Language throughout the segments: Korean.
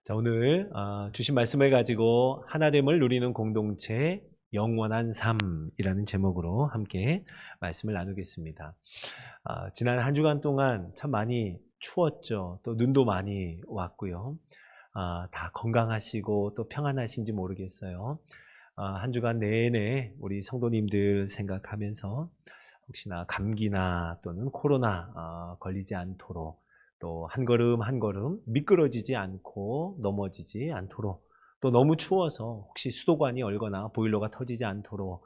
자, 오늘 주신 말씀을 가지고 하나됨을 누리는 공동체 영원한 삶이라는 제목으로 함께 말씀을 나누겠습니다. 지난 한 주간 동안 참 많이 추웠죠. 또 눈도 많이 왔고요. 다 건강하시고 또 평안하신지 모르겠어요. 한 주간 내내 우리 성도님들 생각하면서 혹시나 감기나 또는 코로나 걸리지 않도록, 또 한 걸음 한 걸음 미끄러지지 않고 넘어지지 않도록, 또 너무 추워서 혹시 수도관이 얼거나 보일러가 터지지 않도록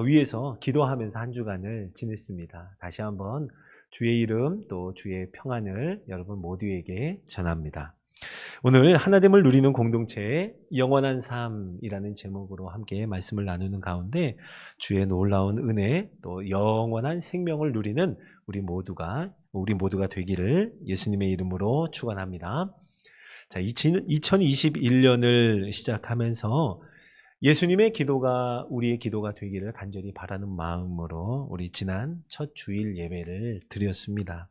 위에서 기도하면서 한 주간을 지냈습니다. 다시 한번 주의 이름 또 주의 평안을 여러분 모두에게 전합니다. 오늘 하나됨을 누리는 공동체의 영원한 삶이라는 제목으로 함께 말씀을 나누는 가운데, 주의 놀라운 은혜 또 영원한 생명을 누리는 우리 모두가 되기를 예수님의 이름으로 축원합니다. 자, 2021년을 시작하면서 예수님의 기도가 우리의 기도가 되기를 간절히 바라는 마음으로 우리 지난 첫 주일 예배를 드렸습니다.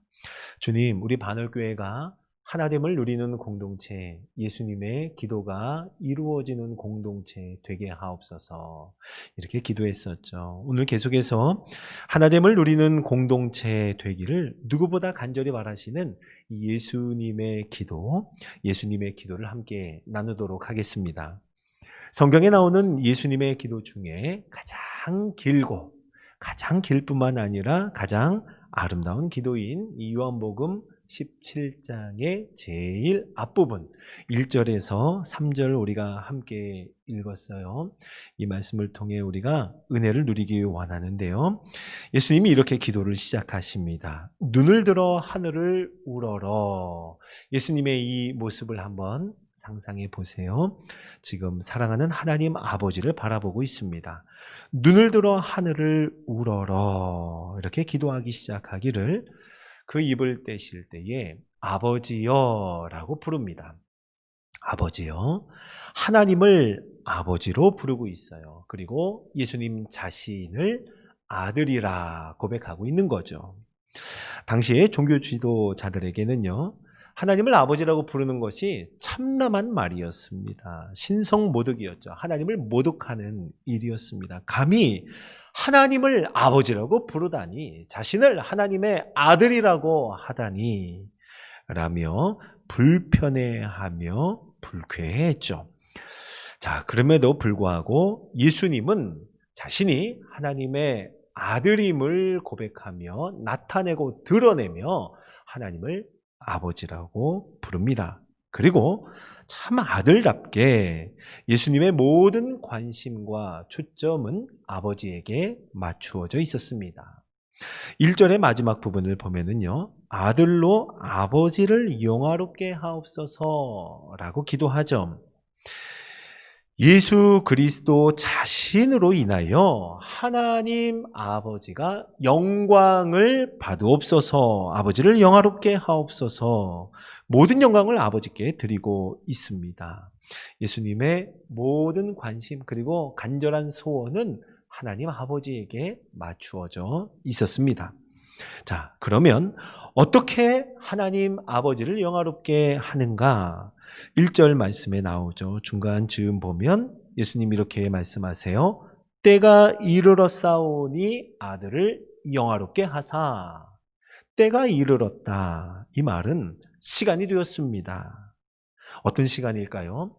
주님, 우리 반월교회가 하나됨을 누리는 공동체, 예수님의 기도가 이루어지는 공동체 되게 하옵소서, 이렇게 기도했었죠. 오늘 계속해서 하나됨을 누리는 공동체 되기를 누구보다 간절히 바라시는 예수님의 기도를 함께 나누도록 하겠습니다. 성경에 나오는 예수님의 기도 중에 가장 길고 가장 길 뿐만 아니라 가장 아름다운 기도인 이 요한복음 17장의 제일 앞부분 1절에서 3절 우리가 함께 읽었어요. 이 말씀을 통해 우리가 은혜를 누리기 원하는데요. 예수님이 이렇게 기도를 시작하십니다. 눈을 들어 하늘을 우러러. 예수님의 이 모습을 한번 상상해 보세요. 지금 사랑하는 하나님 아버지를 바라보고 있습니다. 눈을 들어 하늘을 우러러, 이렇게 기도하기 시작하기를 그 입을 떼실 때에 아버지여 라고 부릅니다. 아버지요. 하나님을 아버지로 부르고 있어요. 그리고 예수님 자신을 아들이라 고백하고 있는 거죠. 당시에 종교 지도자들에게는요, 하나님을 아버지라고 부르는 것이 참남한 말이었습니다. 신성모독이었죠. 하나님을 모독하는 일이었습니다. 감히 하나님을 아버지라고 부르다니, 자신을 하나님의 아들이라고 하다니 라며 불편해하며 불쾌해했죠. 자, 그럼에도 불구하고 예수님은 자신이 하나님의 아들임을 고백하며 나타내고 드러내며 하나님을 아버지라고 부릅니다. 그리고 참 아들답게 예수님의 모든 관심과 초점은 아버지에게 맞추어져 있었습니다. 1절의 마지막 부분을 보면은요, 아들로 아버지를 영화롭게 하옵소서 라고 기도하죠. 예수 그리스도 자신으로 인하여 하나님 아버지가 영광을 받으옵소서, 아버지를 영화롭게 하옵소서, 모든 영광을 아버지께 드리고 있습니다. 예수님의 모든 관심 그리고 간절한 소원은 하나님 아버지에게 맞추어져 있었습니다. 자, 그러면 어떻게 하나님 아버지를 영화롭게 하는가? 1절 말씀에 나오죠. 중간 즈음 보면 예수님 이렇게 말씀하세요. 때가 이르렀사오니 아들을 영화롭게 하사. 때가 이르렀다. 이 말은 시간이 되었습니다. 어떤 시간일까요?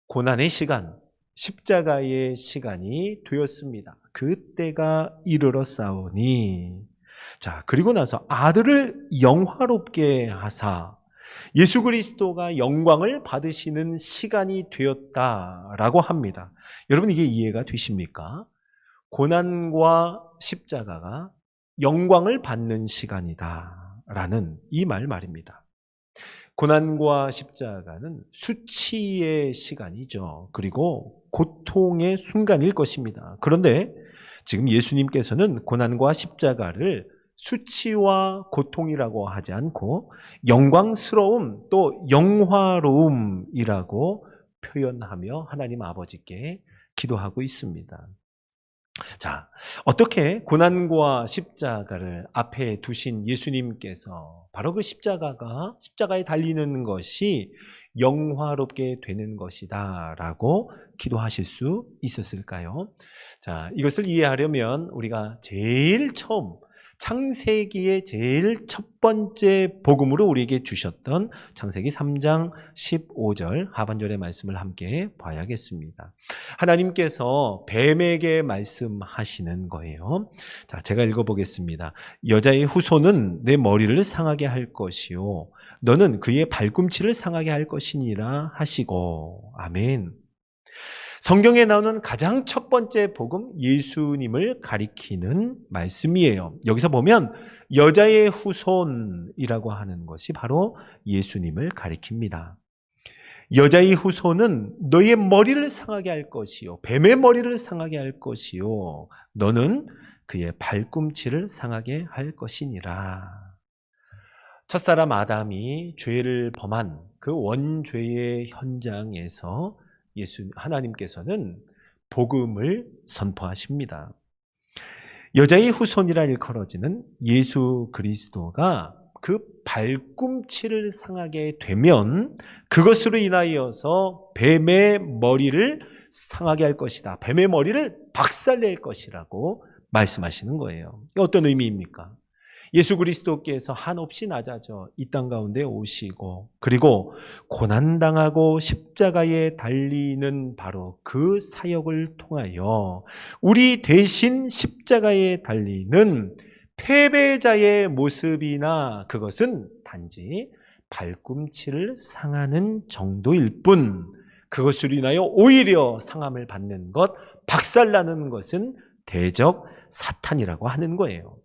고난의 시간, 십자가의 시간이 되었습니다. 그때가 이르렀사오니. 자, 그리고 나서 아들을 영화롭게 하사, 예수 그리스도가 영광을 받으시는 시간이 되었다라고 합니다. 여러분, 이게 이해가 되십니까? 고난과 십자가가 영광을 받는 시간이다라는 이 말입니다. 고난과 십자가는 수치의 시간이죠. 그리고 고통의 순간일 것입니다. 그런데 지금 예수님께서는 고난과 십자가를 수치와 고통이라고 하지 않고 영광스러움 또 영화로움이라고 표현하며 하나님 아버지께 기도하고 있습니다. 자, 어떻게 고난과 십자가를 앞에 두신 예수님께서 바로 그 십자가에 달리는 것이 영화롭게 되는 것이다 라고 기도하실 수 있었을까요? 자, 이것을 이해하려면 우리가 제일 처음 창세기의 제일 첫 번째 복음으로 우리에게 주셨던 창세기 3장 15절 하반절의 말씀을 함께 봐야겠습니다. 하나님께서 뱀에게 말씀하시는 거예요. 자, 제가 읽어보겠습니다. 여자의 후손은 내 머리를 상하게 할 것이요 너는 그의 발꿈치를 상하게 할 것이니라 하시고. 아멘. 성경에 나오는 가장 첫 번째 복음, 예수님을 가리키는 말씀이에요. 여기서 보면 여자의 후손이라고 하는 것이 바로 예수님을 가리킵니다. 여자의 후손은 너의 머리를 상하게 할 것이요 뱀의 머리를 상하게 할 것이요 너는 그의 발꿈치를 상하게 할 것이니라. 첫사람 아담이 죄를 범한 그 원죄의 현장에서 하나님께서는 복음을 선포하십니다. 여자의 후손이라 일컬어지는 예수 그리스도가 그 발꿈치를 상하게 되면 그것으로 인하여서 뱀의 머리를 상하게 할 것이다. 뱀의 머리를 박살낼 것이라고 말씀하시는 거예요. 어떤 의미입니까? 예수 그리스도께서 한없이 낮아져 이 땅 가운데 오시고 그리고 고난당하고 십자가에 달리는 바로 그 사역을 통하여 우리 대신 십자가에 달리는 패배자의 모습이나 그것은 단지 발꿈치를 상하는 정도일 뿐 그것으로 인하여 오히려 상함을 받는 것, 박살나는 것은 대적 사탄이라고 하는 거예요.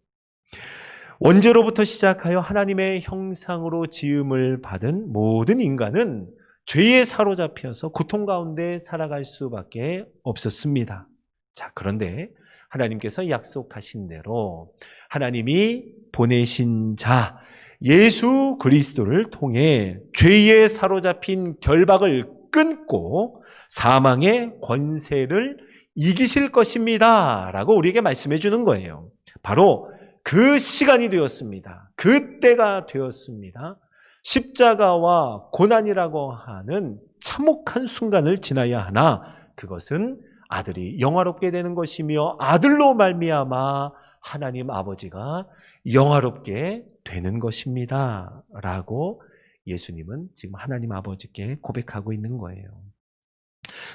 원죄로부터 시작하여 하나님의 형상으로 지음을 받은 모든 인간은 죄에 사로잡혀서 고통 가운데 살아갈 수밖에 없었습니다. 자, 그런데 하나님께서 약속하신 대로 하나님이 보내신 자 예수 그리스도를 통해 죄에 사로잡힌 결박을 끊고 사망의 권세를 이기실 것입니다 라고 우리에게 말씀해 주는 거예요. 바로 그 시간이 되었습니다. 그때가 되었습니다. 십자가와 고난이라고 하는 참혹한 순간을 지나야 하나 그것은 아들이 영화롭게 되는 것이며 아들로 말미암아 하나님 아버지가 영화롭게 되는 것입니다 라고 예수님은 지금 하나님 아버지께 고백하고 있는 거예요.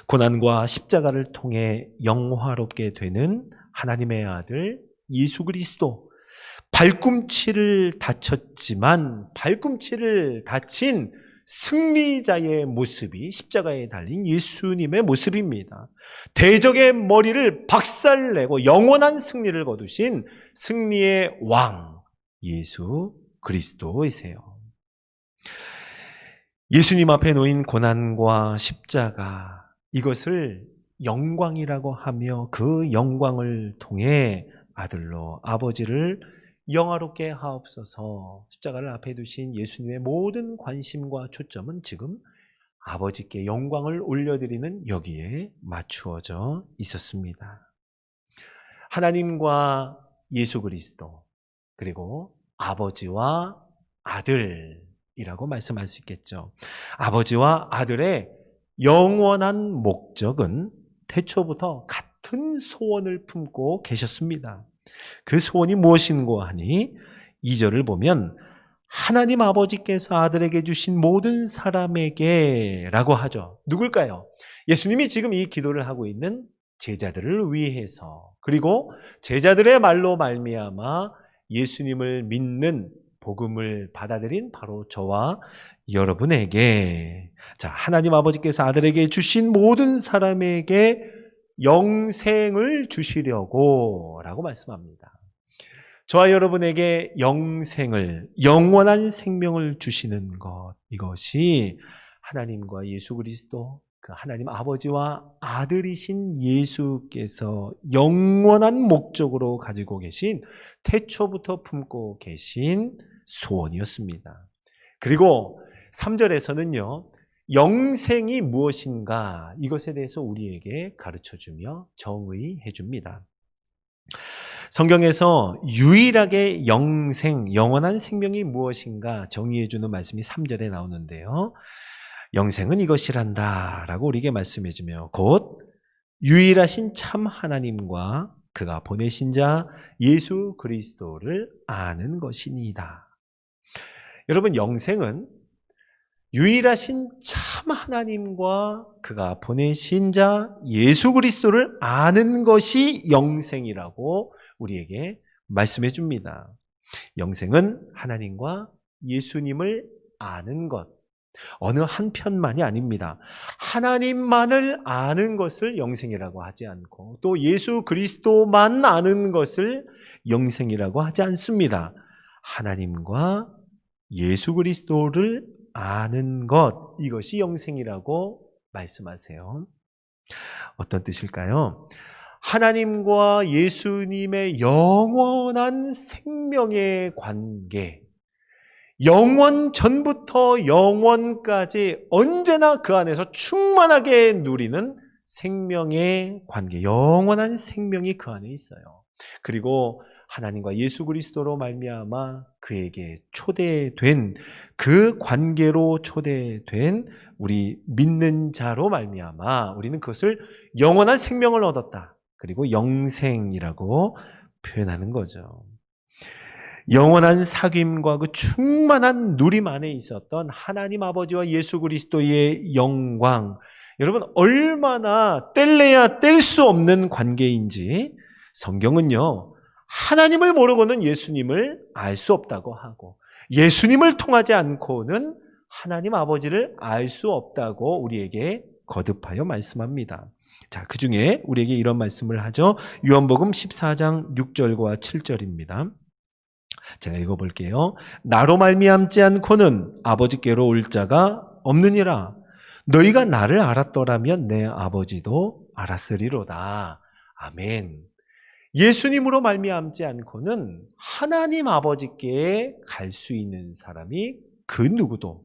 고난과 십자가를 통해 영화롭게 되는 하나님의 아들 예수 그리스도, 발꿈치를 다쳤지만 발꿈치를 다친 승리자의 모습이 십자가에 달린 예수님의 모습입니다. 대적의 머리를 박살내고 영원한 승리를 거두신 승리의 왕 예수 그리스도이세요. 예수님 앞에 놓인 고난과 십자가 이것을 영광이라고 하며 그 영광을 통해 아들로 아버지를 영화롭게 하옵소서. 십자가를 앞에 두신 예수님의 모든 관심과 초점은 지금 아버지께 영광을 올려드리는 여기에 맞추어져 있었습니다. 하나님과 예수 그리스도 그리고 아버지와 아들이라고 말씀할 수 있겠죠. 아버지와 아들의 영원한 목적은 태초부터 같은 소원을 품고 계셨습니다. 그 소원이 무엇인고 하니 2절을 보면 하나님 아버지께서 아들에게 주신 모든 사람에게 라고 하죠. 누굴까요? 예수님이 지금 이 기도를 하고 있는 제자들을 위해서 그리고 제자들의 말로 말미암아 예수님을 믿는 복음을 받아들인 바로 저와 여러분에게 자 하나님 아버지께서 아들에게 주신 모든 사람에게 영생을 주시려고 라고 말씀합니다. 저와 여러분에게 영생을 영원한 생명을 주시는 것 이것이 하나님과 예수 그리스도 그 하나님 아버지와 아들이신 예수께서 영원한 목적으로 가지고 계신 태초부터 품고 계신 소원이었습니다. 그리고 3절에서는요. 영생이 무엇인가 이것에 대해서 우리에게 가르쳐주며 정의해 줍니다. 성경에서 유일하게 영생, 영원한 생명이 무엇인가 정의해주는 말씀이 3절에 나오는데요. 영생은 이것이란다 라고 우리에게 말씀해주며 곧 유일하신 참 하나님과 그가 보내신 자 예수 그리스도를 아는 것이니이다. 여러분, 영생은 유일하신 참 하나님과 그가 보내신 자 예수 그리스도를 아는 것이 영생이라고 우리에게 말씀해 줍니다. 영생은 하나님과 예수님을 아는 것, 어느 한편만이 아닙니다. 하나님만을 아는 것을 영생이라고 하지 않고 또 예수 그리스도만 아는 것을 영생이라고 하지 않습니다. 하나님과 예수 그리스도를 아는 것, 이것이 영생이라고 말씀하세요. 어떤 뜻일까요? 하나님과 예수님의 영원한 생명의 관계, 영원 전부터 영원까지 언제나 그 안에서 충만하게 누리는 생명의 관계, 영원한 생명이 그 안에 있어요. 그리고 하나님과 예수 그리스도로 말미암아 그에게 초대된, 그 관계로 초대된 우리 믿는 자로 말미암아 우리는 그것을 영원한 생명을 얻었다. 그리고 영생이라고 표현하는 거죠. 영원한 사귐과 그 충만한 누림 안에 있었던 하나님 아버지와 예수 그리스도의 영광, 여러분 얼마나 뗄래야 뗄 수 없는 관계인지 성경은요, 하나님을 모르고는 예수님을 알 수 없다고 하고 예수님을 통하지 않고는 하나님 아버지를 알 수 없다고 우리에게 거듭하여 말씀합니다. 자, 그 중에 우리에게 이런 말씀을 하죠. 요한복음 14장 6절과 7절입니다. 제가 읽어볼게요. 나로 말미암지 않고는 아버지께로 올 자가 없느니라. 너희가 나를 알았더라면 내 아버지도 알았으리로다. 아멘. 예수님으로 말미암지 않고는 하나님 아버지께 갈 수 있는 사람이 그 누구도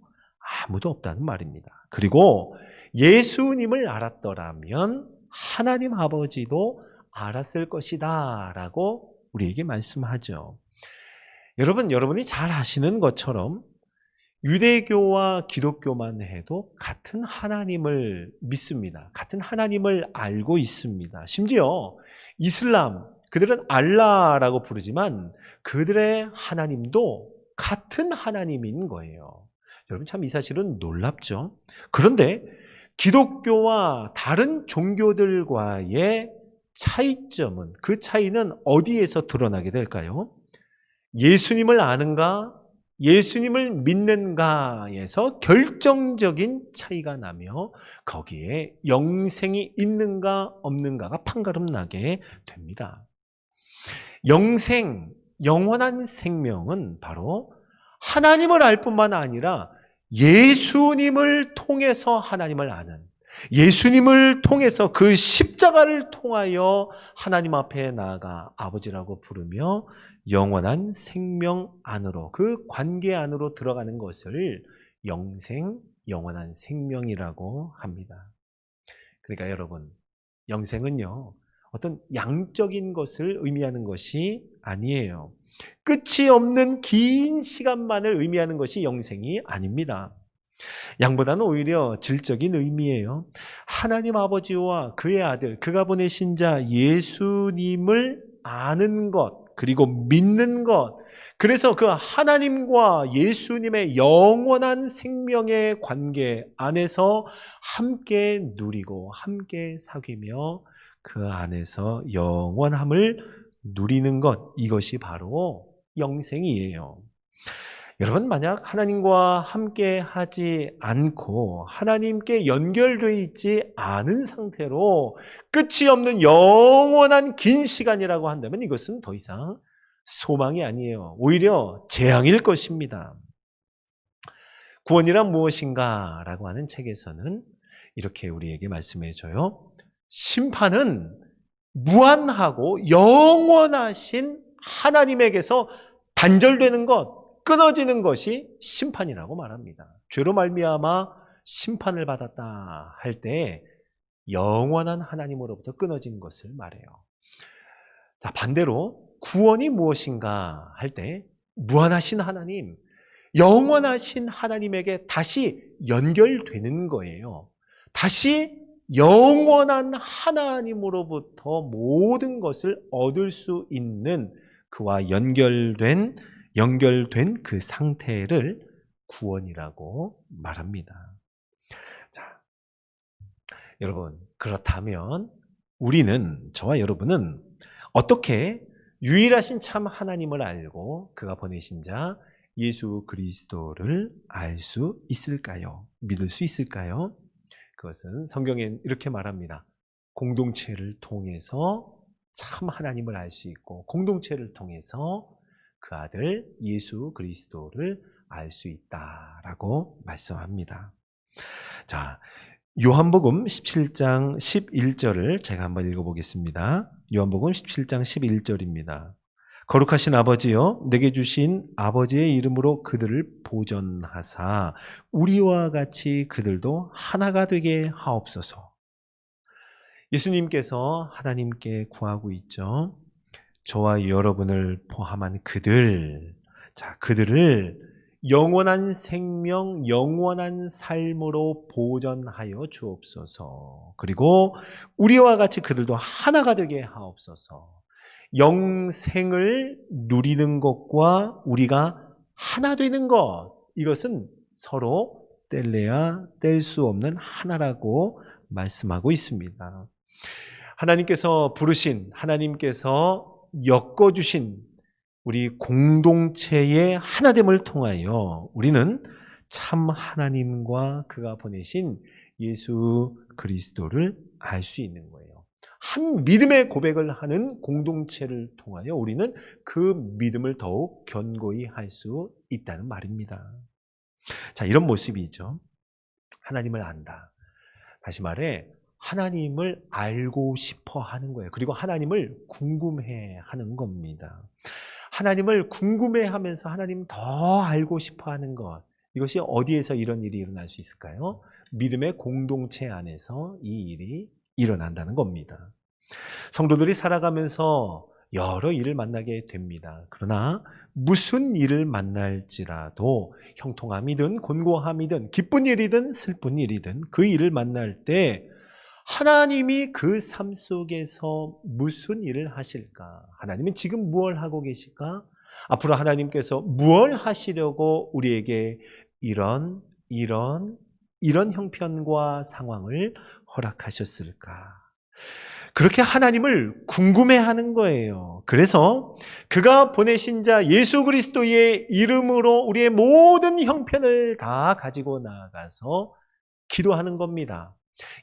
아무도 없다는 말입니다. 그리고 예수님을 알았더라면 하나님 아버지도 알았을 것이다 라고 우리에게 말씀하죠. 여러분이 잘 아시는 것처럼 유대교와 기독교만 해도 같은 하나님을 믿습니다. 같은 하나님을 알고 있습니다. 심지어 이슬람, 그들은 알라라고 부르지만 그들의 하나님도 같은 하나님인 거예요. 여러분 참 이 사실은 놀랍죠? 그런데 기독교와 다른 종교들과의 차이점은, 그 차이는 어디에서 드러나게 될까요? 예수님을 아는가, 예수님을 믿는가에서 결정적인 차이가 나며 거기에 영생이 있는가 없는가가 판가름 나게 됩니다. 영생, 영원한 생명은 바로 하나님을 알 뿐만 아니라 예수님을 통해서 하나님을 아는, 예수님을 통해서 그 십자가를 통하여 하나님 앞에 나아가 아버지라고 부르며 영원한 생명 안으로, 그 관계 안으로 들어가는 것을 영생, 영원한 생명이라고 합니다. 그러니까 여러분, 영생은요, 어떤 양적인 것을 의미하는 것이 아니에요. 끝이 없는 긴 시간만을 의미하는 것이 영생이 아닙니다. 양보다는 오히려 질적인 의미예요. 하나님 아버지와 그의 아들, 그가 보내신 자 예수님을 아는 것, 그리고 믿는 것, 그래서 그 하나님과 예수님의 영원한 생명의 관계 안에서 함께 누리고 함께 사귀며 그 안에서 영원함을 누리는 것, 이것이 바로 영생이에요. 여러분, 만약 하나님과 함께 하지 않고 하나님께 연결되어 있지 않은 상태로 끝이 없는 영원한 긴 시간이라고 한다면 이것은 더 이상 소망이 아니에요. 오히려 재앙일 것입니다. 구원이란 무엇인가? 라고 하는 책에서는 이렇게 우리에게 말씀해 줘요. 심판은 무한하고 영원하신 하나님에게서 단절되는 것, 끊어지는 것이 심판이라고 말합니다. 죄로 말미암아 심판을 받았다 할 때 영원한 하나님으로부터 끊어진 것을 말해요. 자, 반대로 구원이 무엇인가 할 때 무한하신 하나님, 영원하신 하나님에게 다시 연결되는 거예요. 다시 영원한 하나님으로부터 모든 것을 얻을 수 있는 그와 연결된 그 상태를 구원이라고 말합니다. 자, 여러분, 그렇다면 우리는, 저와 여러분은 어떻게 유일하신 참 하나님을 알고 그가 보내신 자 예수 그리스도를 알 수 있을까요? 믿을 수 있을까요? 그것은 성경엔 이렇게 말합니다. 공동체를 통해서 참 하나님을 알 수 있고, 공동체를 통해서 그 아들 예수 그리스도를 알 수 있다라고 말씀합니다. 자, 요한복음 17장 11절을 제가 한번 읽어보겠습니다. 요한복음 17장 11절입니다. 거룩하신 아버지여, 내게 주신 아버지의 이름으로 그들을 보전하사 우리와 같이 그들도 하나가 되게 하옵소서. 예수님께서 하나님께 구하고 있죠. 저와 여러분을 포함한 그들, 자, 그들을 영원한 생명, 영원한 삶으로 보전하여 주옵소서. 그리고 우리와 같이 그들도 하나가 되게 하옵소서. 영생을 누리는 것과 우리가 하나 되는 것, 이것은 서로 뗄래야 뗄 수 없는 하나라고 말씀하고 있습니다. 하나님께서 부르신, 하나님께서 엮어주신 우리 공동체의 하나됨을 통하여 우리는 참 하나님과 그가 보내신 예수 그리스도를 알 수 있는 거예요. 한 믿음의 고백을 하는 공동체를 통하여 우리는 그 믿음을 더욱 견고히 할 수 있다는 말입니다. 자, 이런 모습이죠. 하나님을 안다. 다시 말해 하나님을 알고 싶어 하는 거예요. 그리고 하나님을 궁금해 하는 겁니다. 하나님을 궁금해 하면서 하나님 더 알고 싶어 하는 것, 이것이 어디에서 이런 일이 일어날 수 있을까요? 믿음의 공동체 안에서 이 일이 일어난다는 겁니다. 성도들이 살아가면서 여러 일을 만나게 됩니다. 그러나 무슨 일을 만날지라도 형통함이든 곤고함이든 기쁜 일이든 슬픈 일이든 그 일을 만날 때 하나님이 그 삶 속에서 무슨 일을 하실까? 하나님은 지금 무엇을 하고 계실까? 앞으로 하나님께서 무엇을 하시려고 우리에게 이런 형편과 상황을 허락하셨을까? 그렇게 하나님을 궁금해하는 거예요. 그래서 그가 보내신 자 예수 그리스도의 이름으로 우리의 모든 형편을 다 가지고 나아가서 기도하는 겁니다.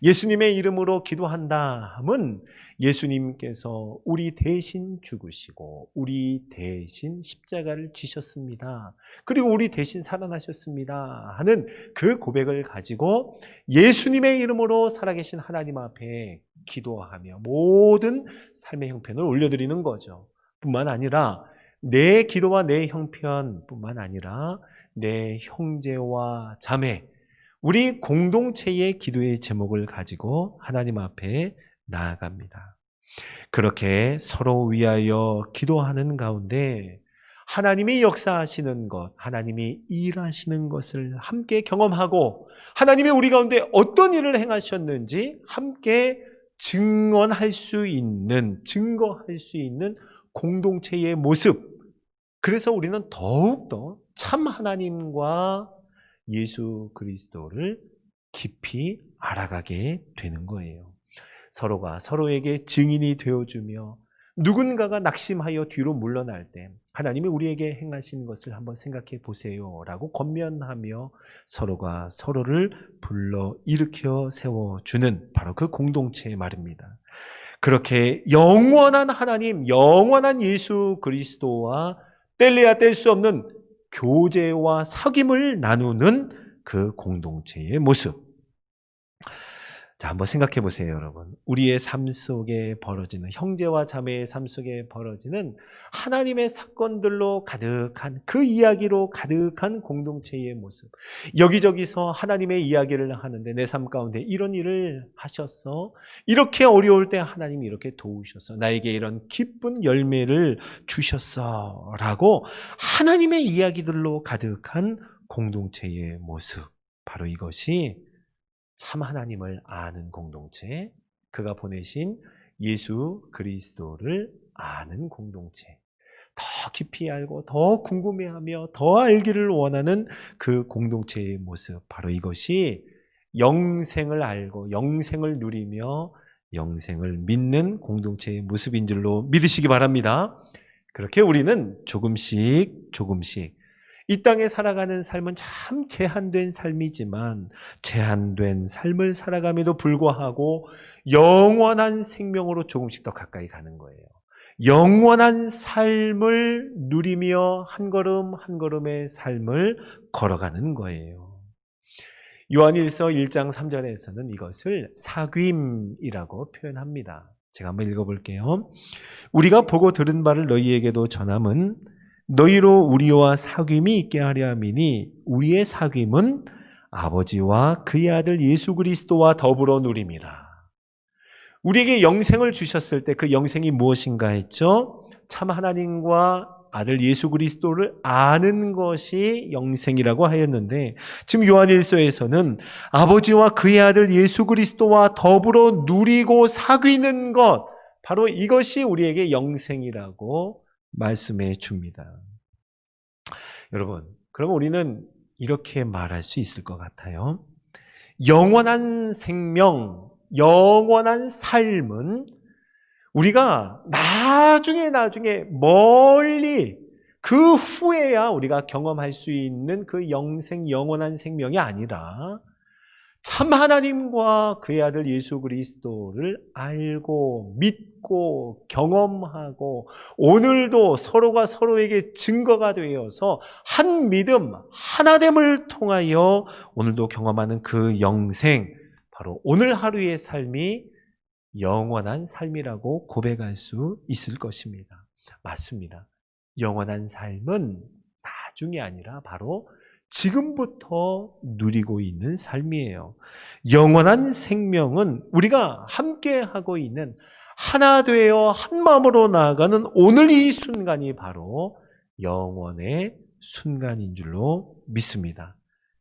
예수님의 이름으로 기도한다 함은 예수님께서 우리 대신 죽으시고 우리 대신 십자가를 지셨습니다. 그리고 우리 대신 살아나셨습니다 하는 그 고백을 가지고 예수님의 이름으로 살아계신 하나님 앞에 기도하며 모든 삶의 형편을 올려드리는 거죠. 뿐만 아니라 내 기도와 내 형편뿐만 아니라 내 형제와 자매, 우리 공동체의 기도의 제목을 가지고 하나님 앞에 나아갑니다. 그렇게 서로 위하여 기도하는 가운데 하나님이 역사하시는 것, 하나님이 일하시는 것을 함께 경험하고 하나님이 우리 가운데 어떤 일을 행하셨는지 함께 증거할 수 있는 공동체의 모습. 그래서 우리는 더욱더 참 하나님과 예수 그리스도를 깊이 알아가게 되는 거예요. 서로가 서로에게 증인이 되어주며 누군가가 낙심하여 뒤로 물러날 때 하나님이 우리에게 행하신 것을 한번 생각해 보세요 라고 권면하며 서로가 서로를 불러 일으켜 세워주는 바로 그 공동체의 말입니다. 그렇게 영원한 하나님, 영원한 예수 그리스도와 뗄래야 뗄 수 없는 교제와 사귐을 나누는 그 공동체의 모습. 자, 한번 생각해 보세요, 여러분. 우리의 삶 속에 벌어지는, 형제와 자매의 삶 속에 벌어지는 하나님의 사건들로 가득한, 그 이야기로 가득한 공동체의 모습. 여기저기서 하나님의 이야기를 하는데 내 삶 가운데 이런 일을 하셨어. 이렇게 어려울 때 하나님이 이렇게 도우셨어. 나에게 이런 기쁜 열매를 주셨어. 라고 하나님의 이야기들로 가득한 공동체의 모습. 바로 이것이 참 하나님을 아는 공동체, 그가 보내신 예수 그리스도를 아는 공동체, 더 깊이 알고 더 궁금해하며 더 알기를 원하는 그 공동체의 모습, 바로 이것이 영생을 알고 영생을 누리며 영생을 믿는 공동체의 모습인 줄로 믿으시기 바랍니다. 그렇게 우리는 조금씩 이 땅에 살아가는 삶은 참 제한된 삶이지만 제한된 삶을 살아감에도 불구하고 영원한 생명으로 조금씩 더 가까이 가는 거예요. 영원한 삶을 누리며 한 걸음 한 걸음의 삶을 걸어가는 거예요. 요한일서 1장 3절에서는 이것을 사귐이라고 표현합니다. 제가 한번 읽어볼게요. 우리가 보고 들은 바를 너희에게도 전함은 너희로 우리와 사귐이 있게 하려 함이니 우리의 사귐은 아버지와 그의 아들 예수 그리스도와 더불어 누림이라. 우리에게 영생을 주셨을 때 그 영생이 무엇인가 했죠? 참 하나님과 아들 예수 그리스도를 아는 것이 영생이라고 하였는데, 지금 요한일서에서는 아버지와 그의 아들 예수 그리스도와 더불어 누리고 사귀는 것, 바로 이것이 우리에게 영생이라고 말씀해 줍니다. 여러분, 그럼 우리는 이렇게 말할 수 있을 것 같아요. 영원한 생명, 영원한 삶은 우리가 나중에 멀리 그 후에야 우리가 경험할 수 있는 그 영생, 영원한 생명이 아니라 참 하나님과 그의 아들 예수 그리스도를 알고 믿고 경험하고 오늘도 서로가 서로에게 증거가 되어서 한 믿음, 하나됨을 통하여 오늘도 경험하는 그 영생, 바로 오늘 하루의 삶이 영원한 삶이라고 고백할 수 있을 것입니다. 맞습니다. 영원한 삶은 나중이 아니라 바로 지금부터 누리고 있는 삶이에요. 영원한 생명은 우리가 함께하고 있는 하나 되어 한 마음으로 나아가는 오늘 이 순간이 바로 영원의 순간인 줄로 믿습니다.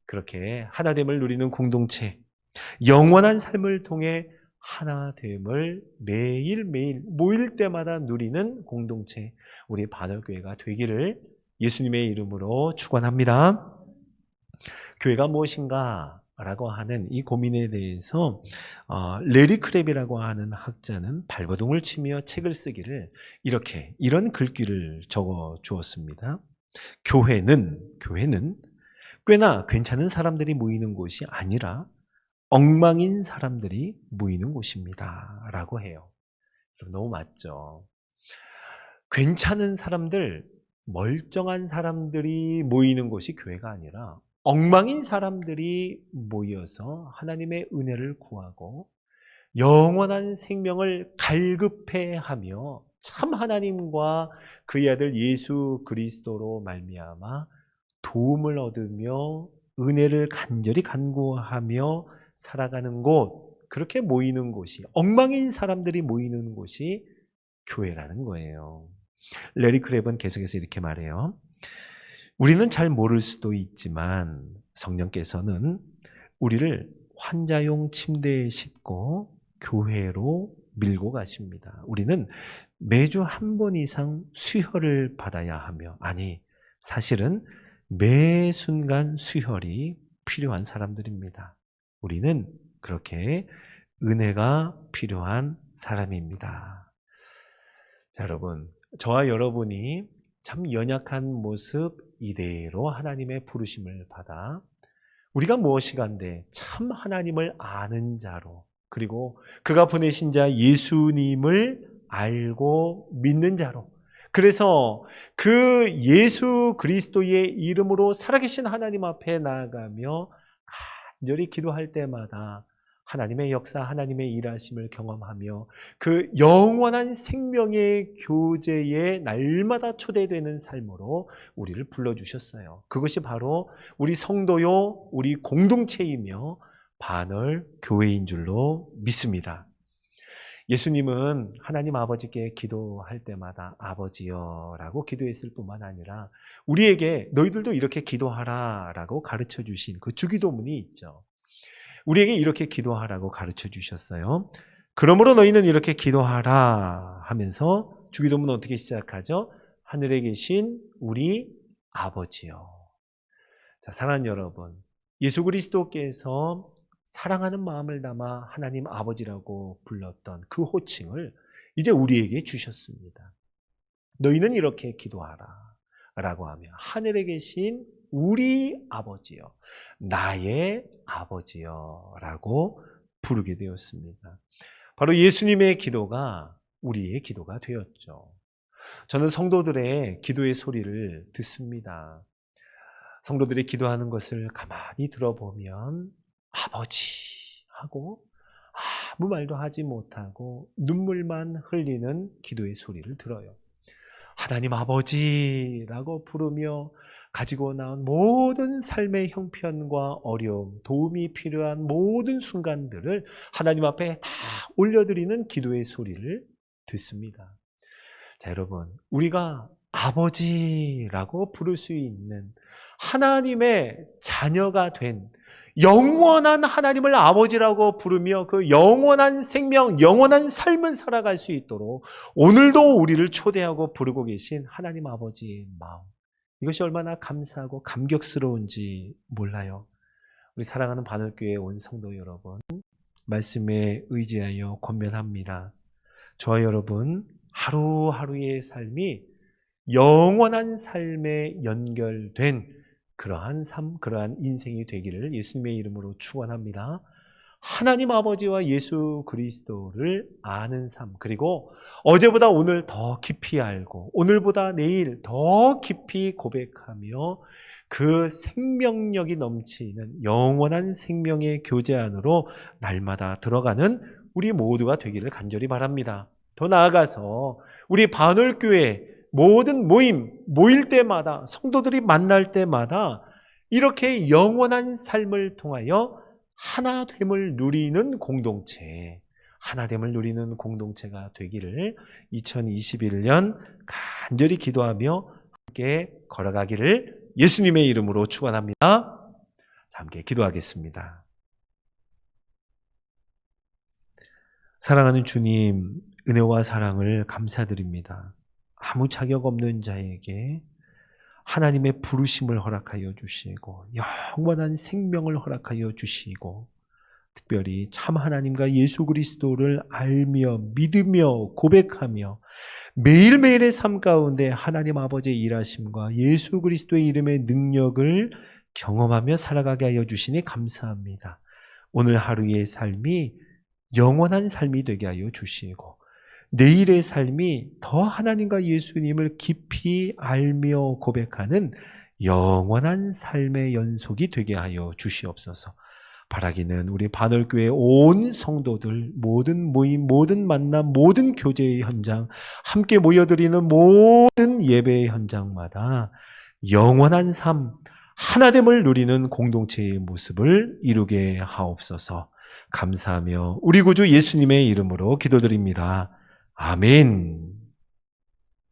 그렇게 하나됨을 누리는 공동체, 영원한 삶을 통해 하나됨을 매일매일 모일 때마다 누리는 공동체, 우리 바늘교회가 되기를 예수님의 이름으로 축원합니다. 교회가 무엇인가? 라고 하는 이 고민에 대해서 레리 크랩이라고 하는 학자는 발버둥을 치며 책을 쓰기를 이런 글귀를 적어 주었습니다. 교회는 꽤나 괜찮은 사람들이 모이는 곳이 아니라 엉망인 사람들이 모이는 곳입니다. 라고 해요. 너무 맞죠? 괜찮은 사람들, 멀쩡한 사람들이 모이는 곳이 교회가 아니라 엉망인 사람들이 모여서 하나님의 은혜를 구하고 영원한 생명을 갈급해하며 참 하나님과 그의 아들 예수 그리스도로 말미암아 도움을 얻으며 은혜를 간절히 간구하며 살아가는 곳, 그렇게 모이는 곳이, 엉망인 사람들이 모이는 곳이 교회라는 거예요. 레리 크랩은 계속해서 이렇게 말해요. 우리는 잘 모를 수도 있지만 성령께서는 우리를 환자용 침대에 싣고 교회로 밀고 가십니다. 우리는 매주 한 번 이상 수혈을 받아야 하며, 아니, 사실은 매 순간 수혈이 필요한 사람들입니다. 우리는 그렇게 은혜가 필요한 사람입니다. 자, 여러분, 저와 여러분이 참 연약한 모습 이대로 하나님의 부르심을 받아 우리가 무엇이간데 참 하나님을 아는 자로, 그리고 그가 보내신 자 예수님을 알고 믿는 자로, 그래서 그 예수 그리스도의 이름으로 살아계신 하나님 앞에 나아가며 간절히 기도할 때마다 하나님의 역사, 하나님의 일하심을 경험하며 그 영원한 생명의 교제에 날마다 초대되는 삶으로 우리를 불러주셨어요. 그것이 바로 우리 성도요, 우리 공동체이며 반을 교회인 줄로 믿습니다. 예수님은 하나님 아버지께 기도할 때마다 아버지여 라고 기도했을 뿐만 아니라 우리에게 너희들도 이렇게 기도하라 라고 가르쳐 주신 그 주기도문이 있죠. 우리에게 이렇게 기도하라고 가르쳐 주셨어요. 그러므로 너희는 이렇게 기도하라 하면서 주기도문은 어떻게 시작하죠? 하늘에 계신 우리 아버지요. 자, 사랑하는 여러분, 예수 그리스도께서 사랑하는 마음을 담아 하나님 아버지라고 불렀던 그 호칭을 이제 우리에게 주셨습니다. 너희는 이렇게 기도하라 라고 하며 하늘에 계신 우리 아버지요, 나의 아버지요 라고 부르게 되었습니다. 바로 예수님의 기도가 우리의 기도가 되었죠. 저는 성도들의 기도의 소리를 듣습니다. 성도들이 기도하는 것을 가만히 들어보면 아버지 하고 아무 말도 하지 못하고 눈물만 흘리는 기도의 소리를 들어요. 하나님 아버지라고 부르며 가지고 나온 모든 삶의 형편과 어려움, 도움이 필요한 모든 순간들을 하나님 앞에 다 올려드리는 기도의 소리를 듣습니다. 자, 여러분, 우리가 아버지라고 부를 수 있는 하나님의 자녀가 된 영원한 하나님을 아버지라고 부르며 그 영원한 생명, 영원한 삶을 살아갈 수 있도록 오늘도 우리를 초대하고 부르고 계신 하나님 아버지의 마음, 이것이 얼마나 감사하고 감격스러운지 몰라요. 우리 사랑하는 바늘교회 온 성도 여러분, 말씀에 의지하여 권면합니다. 저와 여러분 하루하루의 삶이 영원한 삶에 연결된 그러한 삶, 그러한 인생이 되기를 예수님의 이름으로 축원합니다. 하나님 아버지와 예수 그리스도를 아는 삶, 그리고 어제보다 오늘 더 깊이 알고 오늘보다 내일 더 깊이 고백하며 그 생명력이 넘치는 영원한 생명의 교제 안으로 날마다 들어가는 우리 모두가 되기를 간절히 바랍니다. 더 나아가서 우리 반월교회 모든 모일 때마다, 성도들이 만날 때마다 이렇게 영원한 삶을 통하여 하나됨을 누리는 공동체, 하나됨을 누리는 공동체가 되기를 2021년 간절히 기도하며 함께 걸어가기를 예수님의 이름으로 축원합니다. 자, 함께 기도하겠습니다. 사랑하는 주님, 은혜와 사랑을 감사드립니다. 아무 자격 없는 자에게 하나님의 부르심을 허락하여 주시고 영원한 생명을 허락하여 주시고 특별히 참 하나님과 예수 그리스도를 알며 믿으며 고백하며 매일매일의 삶 가운데 하나님 아버지의 일하심과 예수 그리스도의 이름의 능력을 경험하며 살아가게 하여 주시니 감사합니다. 오늘 하루의 삶이 영원한 삶이 되게 하여 주시고 내일의 삶이 더 하나님과 예수님을 깊이 알며 고백하는 영원한 삶의 연속이 되게 하여 주시옵소서. 바라기는 우리 반월교회 온 성도들 모든 모임, 모든 만남, 모든 교제의 현장, 함께 모여드리는 모든 예배의 현장마다 영원한 삶, 하나됨을 누리는 공동체의 모습을 이루게 하옵소서. 감사하며 우리 구주 예수님의 이름으로 기도드립니다. 아멘.